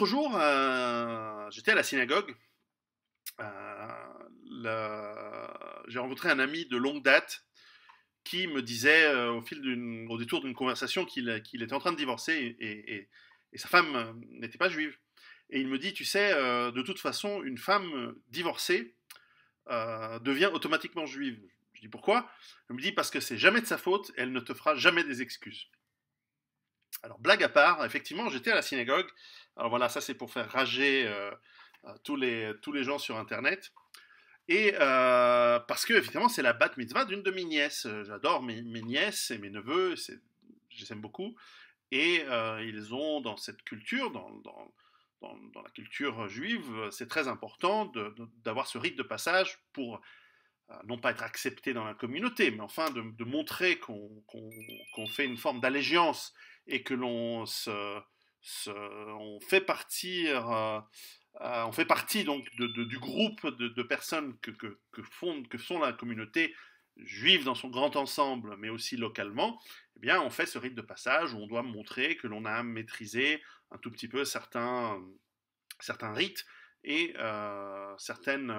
L'autre jour, j'étais à la synagogue. J'ai rencontré un ami de longue date qui me disait au détour d'une conversation qu'il était en train de divorcer et sa femme n'était pas juive. Et il me dit, tu sais, de toute façon, une femme divorcée devient automatiquement juive. Je dis pourquoi? Il me dit parce que c'est jamais de sa faute, elle ne te fera jamais des excuses. Alors, blague à part, effectivement, j'étais à la synagogue. Alors voilà, ça c'est pour faire rager tous les gens sur Internet. Et parce que, effectivement, c'est la bat mitzvah d'une de mes nièces. J'adore mes nièces et mes neveux, je les aime beaucoup. Et ils ont dans cette culture, dans la culture juive, c'est très important d'avoir ce rite de passage pour non pas être accepté dans la communauté, mais enfin de montrer qu'on fait une forme d'allégeance et que on fait partir, on fait partie donc du groupe de personnes que sont la communauté juive dans son grand ensemble, mais aussi localement. Eh bien, on fait ce rite de passage où on doit montrer que l'on a maîtrisé un tout petit peu certains rites et certaines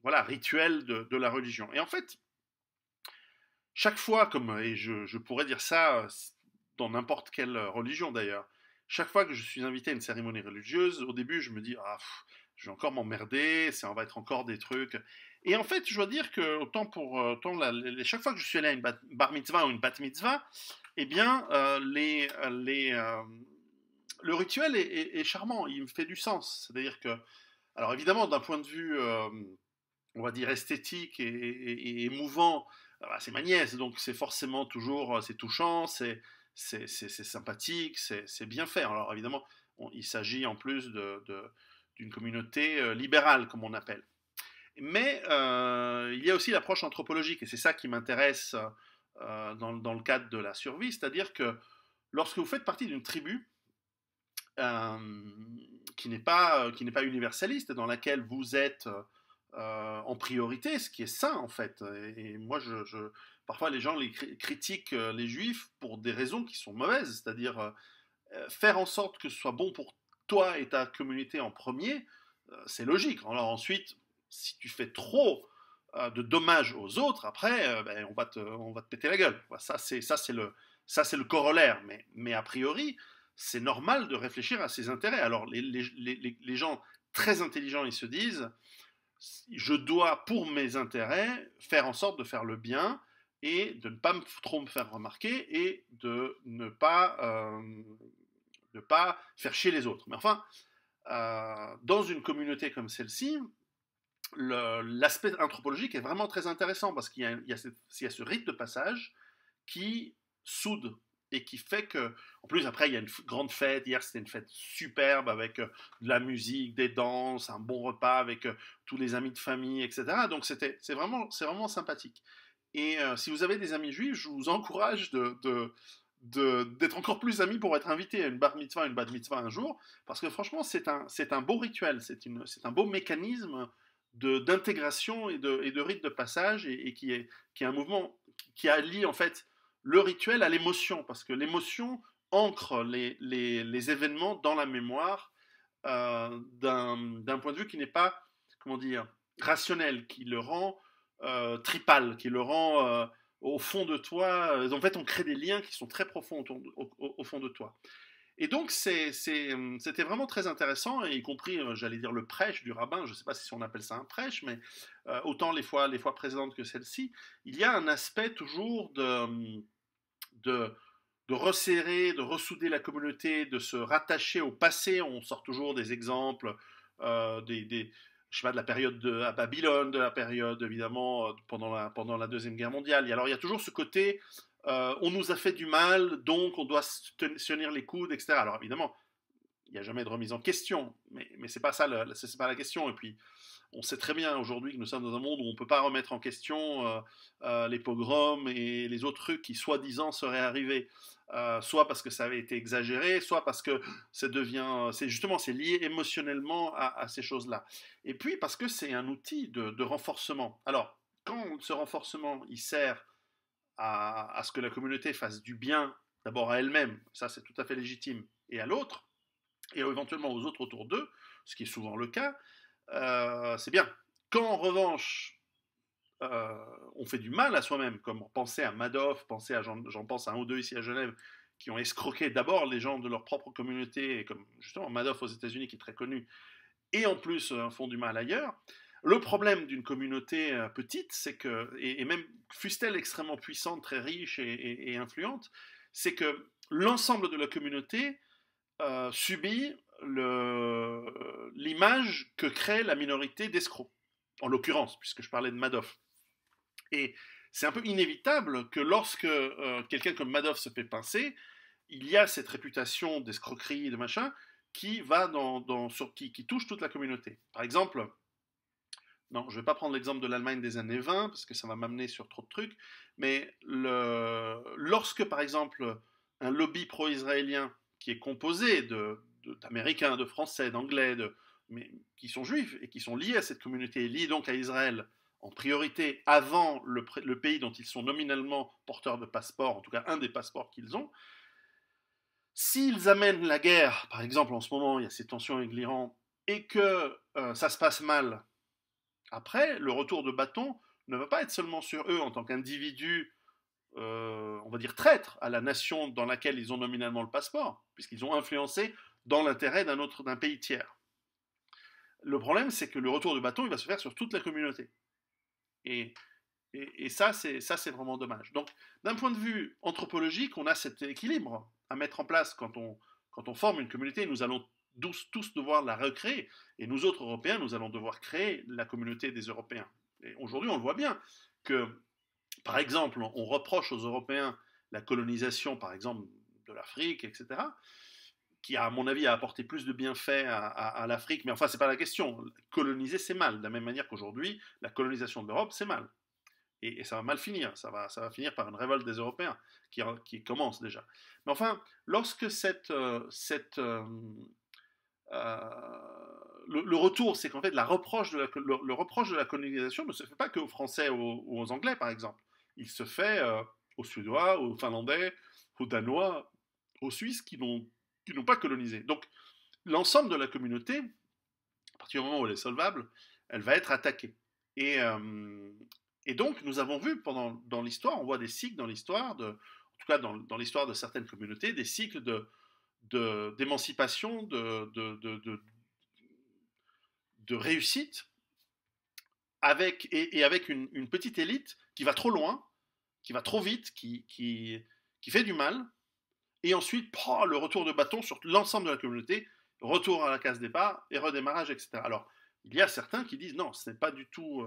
voilà, rituels de la religion. Et en fait, chaque fois, et je pourrais dire ça dans n'importe quelle religion d'ailleurs, chaque fois que je suis invité à une cérémonie religieuse, au début je me dis, ah, je vais encore m'emmerder, ça va être encore des trucs. Et en fait, je dois dire que chaque fois que je suis allé à une bar mitzvah ou une bat mitzvah, eh bien, le rituel est charmant, il me fait du sens. C'est-à-dire que, alors évidemment, d'un point de vue on va dire esthétique et émouvant, c'est ma nièce, donc c'est forcément toujours, c'est touchant, c'est sympathique, c'est bien fait. Alors évidemment, il s'agit en plus d'une communauté libérale, comme on appelle. Mais il y a aussi l'approche anthropologique, et c'est ça qui m'intéresse dans le cadre de la survie, c'est-à-dire que lorsque vous faites partie d'une tribu, euh, qui n'est pas universaliste, dans laquelle vous êtes en priorité, ce qui est sain en fait. Et moi, parfois les gens critiquent les juifs pour des raisons qui sont mauvaises, c'est-à-dire faire en sorte que ce soit bon pour toi et ta communauté en premier, c'est logique. Alors ensuite, si tu fais trop de dommages aux autres, après, ben, on va te péter la gueule. Ça c'est le corollaire. Mais a priori, c'est normal de réfléchir à ses intérêts. Alors les gens très intelligents, ils se disent, je dois, pour mes intérêts, faire en sorte de faire le bien et de ne pas trop me faire remarquer et de ne pas faire chier les autres. Mais enfin, dans une communauté comme celle-ci, l'aspect anthropologique est vraiment très intéressant parce qu'il y a ce rite de passage qui soude et qui fait que, en plus après il y a une grande fête, hier c'était une fête superbe avec de la musique, des danses, un bon repas avec tous les amis de famille, etc. Donc c'est vraiment sympathique. Et si vous avez des amis juifs, je vous encourage d'être encore plus amis pour être invité à une bar mitzvah, une bat mitzvah un jour, parce que franchement c'est un beau rituel, c'est un beau mécanisme d'intégration et de rite de passage et qui est un mouvement qui allie en fait le rituel à l'émotion, parce que l'émotion ancre les événements dans la mémoire d'un point de vue qui n'est pas, comment dire, rationnel, qui le rend tripal, qui le rend au fond de toi. En fait, on crée des liens qui sont très profonds au fond de toi. Et donc, c'était vraiment très intéressant, y compris, j'allais dire, le prêche du rabbin. Je ne sais pas si on appelle ça un prêche, mais autant les fois précédentes que celle-ci, il y a un aspect toujours de, de resserrer, de ressouder la communauté, de se rattacher au passé. On sort toujours des exemples, je sais pas, de la période à Babylone, de la période évidemment pendant la Deuxième Guerre mondiale. Et alors il y a toujours ce côté, on nous a fait du mal, donc on doit se tenir les coudes, etc. Alors évidemment, il n'y a jamais de remise en question, mais c'est pas ça, c'est pas la question. Et puis, on sait très bien aujourd'hui que nous sommes dans un monde où on ne peut pas remettre en question les pogroms et les autres trucs qui soi-disant seraient arrivés, soit parce que ça avait été exagéré, soit parce que c'est lié émotionnellement à ces choses-là. Et puis parce que c'est un outil de renforcement. Alors, quand ce renforcement il sert à ce que la communauté fasse du bien, d'abord à elle-même, ça c'est tout à fait légitime, et à l'autre, et éventuellement aux autres autour d'eux, ce qui est souvent le cas, c'est bien. Quand en revanche, on fait du mal à soi-même, comme penser à Madoff, j'en pense à un ou deux ici à Genève, qui ont escroqué d'abord les gens de leur propre communauté, comme justement Madoff aux États-Unis qui est très connu, et en plus font du mal ailleurs. Le problème d'une communauté petite, c'est que, et même fût-elle extrêmement puissante, très riche et influente, c'est que l'ensemble de la communauté subit l'image que crée la minorité d'escrocs, en l'occurrence, puisque je parlais de Madoff. Et c'est un peu inévitable que lorsque quelqu'un comme Madoff se fait pincer, il y a cette réputation d'escroquerie, de machin, qui va qui touche toute la communauté. Par exemple, non, je ne vais pas prendre l'exemple de l'Allemagne des années 20, parce que ça va m'amener sur trop de trucs, mais lorsque, par exemple, un lobby pro-israélien qui est composé d'Américains, de Français, d'Anglais, mais qui sont juifs et qui sont liés à cette communauté, liés donc à Israël en priorité avant le pays dont ils sont nominalement porteurs de passeport, en tout cas un des passeports qu'ils ont, s'ils amènent la guerre, par exemple en ce moment il y a ces tensions avec l'Iran, et que ça se passe mal, après, le retour de bâton ne va pas être seulement sur eux en tant qu'individus, on va dire traîtres à la nation dans laquelle ils ont nominalement le passeport, puisqu'ils ont influencé dans l'intérêt d'un pays tiers. Le problème, c'est que le retour de bâton, il va se faire sur toute la communauté. Et ça, c'est vraiment dommage. Donc, d'un point de vue anthropologique, on a cet équilibre à mettre en place quand on forme une communauté. Nous allons tous devoir la recréer. Et nous autres Européens, nous allons devoir créer la communauté des Européens. Et aujourd'hui, on le voit bien que, par exemple, on reproche aux Européens la colonisation, par exemple, de l'Afrique, etc., qui, à mon avis, a apporté plus de bienfaits à l'Afrique. Mais enfin, c'est pas la question. Coloniser, c'est mal. De la même manière qu'aujourd'hui, la colonisation de l'Europe, c'est mal. Et ça va mal finir. Ça va finir par une révolte des Européens qui commence déjà. Mais enfin, lorsque le retour, c'est qu'en fait, le reproche de la colonisation ne se fait pas qu'aux Français ou aux Anglais, par exemple. Il se fait aux Suédois, aux Finlandais, aux Danois, aux Suisses qui n'ont pas colonisé. Donc, l'ensemble de la communauté, à partir du moment où elle est solvable, elle va être attaquée. Et donc, nous avons vu dans l'histoire, on voit des cycles dans l'histoire, en tout cas dans l'histoire de certaines communautés, des cycles d'émancipation, de réussite, avec une petite élite qui va trop loin, qui va trop vite, qui fait du mal, et ensuite, le retour de bâton sur l'ensemble de la communauté, retour à la case départ et redémarrage, etc. Alors, il y a certains qui disent non, ce n'est pas du tout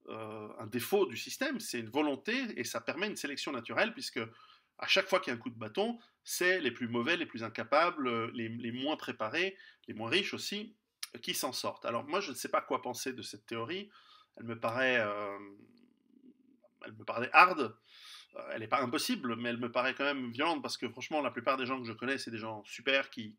un défaut du système, c'est une volonté et ça permet une sélection naturelle puisque à chaque fois qu'il y a un coup de bâton, c'est les plus mauvais, les plus incapables, les moins préparés, les moins riches aussi, qui s'en sortent. Alors moi, je ne sais pas quoi penser de cette théorie. Elle me paraît hard. Elle n'est pas impossible, mais elle me paraît quand même violente parce que franchement, la plupart des gens que je connais, c'est des gens super qui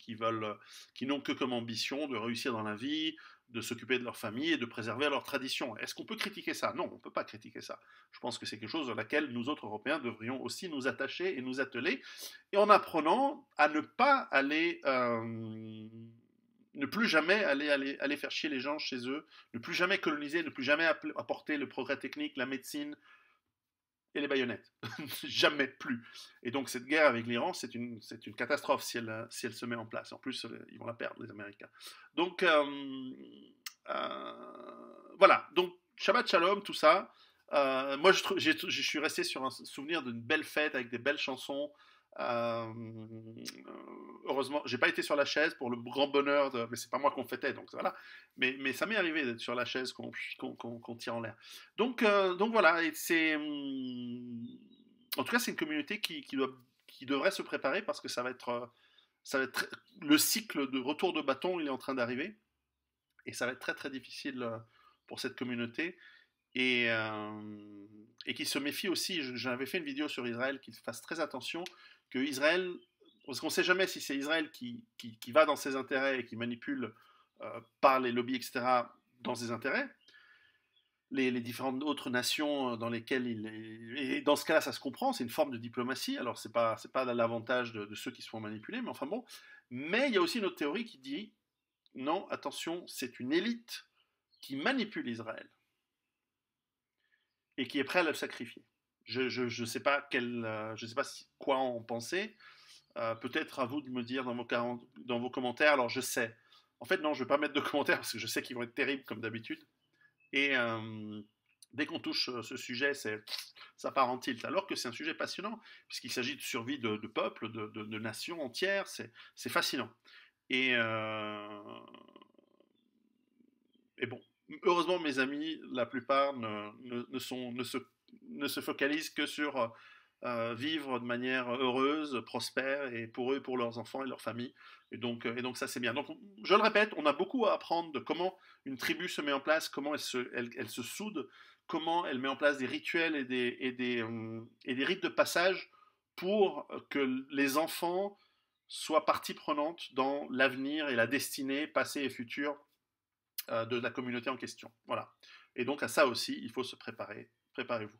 n'ont que comme ambition de réussir dans la vie, de s'occuper de leur famille et de préserver leur tradition. Est-ce qu'on peut critiquer ça? Non, on ne peut pas critiquer ça. Je pense que c'est quelque chose dans laquelle nous autres Européens devrions aussi nous attacher et nous atteler, et en apprenant à ne pas aller ne plus jamais aller faire chier les gens chez eux, ne plus jamais coloniser, ne plus jamais apporter le progrès technique, la médecine, et les baïonnettes. Jamais plus. Et donc cette guerre avec l'Iran, c'est une catastrophe si elle se met en place. En plus, ils vont la perdre, les Américains. Donc voilà. Donc Shabbat Shalom, tout ça. Moi, je suis resté sur un souvenir d'une belle fête avec des belles chansons. Heureusement, j'ai pas été sur la chaise pour le grand bonheur mais c'est pas moi qu'on fêtait, donc voilà. Mais ça m'est arrivé d'être sur la chaise qu'on tire en l'air. Donc voilà, et en tout cas, c'est une communauté qui devrait se préparer parce que le cycle de retour de bâton, il est en train d'arriver et ça va être très très difficile pour cette communauté et qui se méfie aussi. J'avais fait une vidéo sur Israël, qu'il fasse très attention, que Israël, parce qu'on ne sait jamais si c'est Israël qui va dans ses intérêts et qui manipule par les lobbies, etc., dans ses intérêts. les différentes autres nations dans lesquelles il est. Et dans ce cas-là, ça se comprend, c'est une forme de diplomatie. Alors, c'est pas l'avantage de ceux qui se font manipuler, mais enfin bon. Mais il y a aussi une autre théorie qui dit non, attention, c'est une élite qui manipule Israël et qui est prête à le sacrifier. Je sais pas je sais pas quoi en penser. Peut-être à vous de me dire dans vos commentaires. Alors, je sais. En fait, non, je ne vais pas mettre de commentaires parce que je sais qu'ils vont être terribles comme d'habitude. Et dès qu'on touche ce sujet, ça part en tilt. Alors que c'est un sujet passionnant, puisqu'il s'agit de survie de peuples, de nations entières. C'est fascinant. Et, et bon, heureusement, mes amis, la plupart ne se focalisent que sur vivre de manière heureuse, prospère, et pour eux, pour leurs enfants et leurs familles. Et donc ça, c'est bien. Donc, je le répète, on a beaucoup à apprendre de comment une tribu se met en place, comment elle se soude, comment elle met en place des rituels et des rites de passage pour que les enfants soient partie prenante dans l'avenir et la destinée passée et future de la communauté en question. Voilà. Et donc à ça aussi, il faut se préparer. Préparez-vous.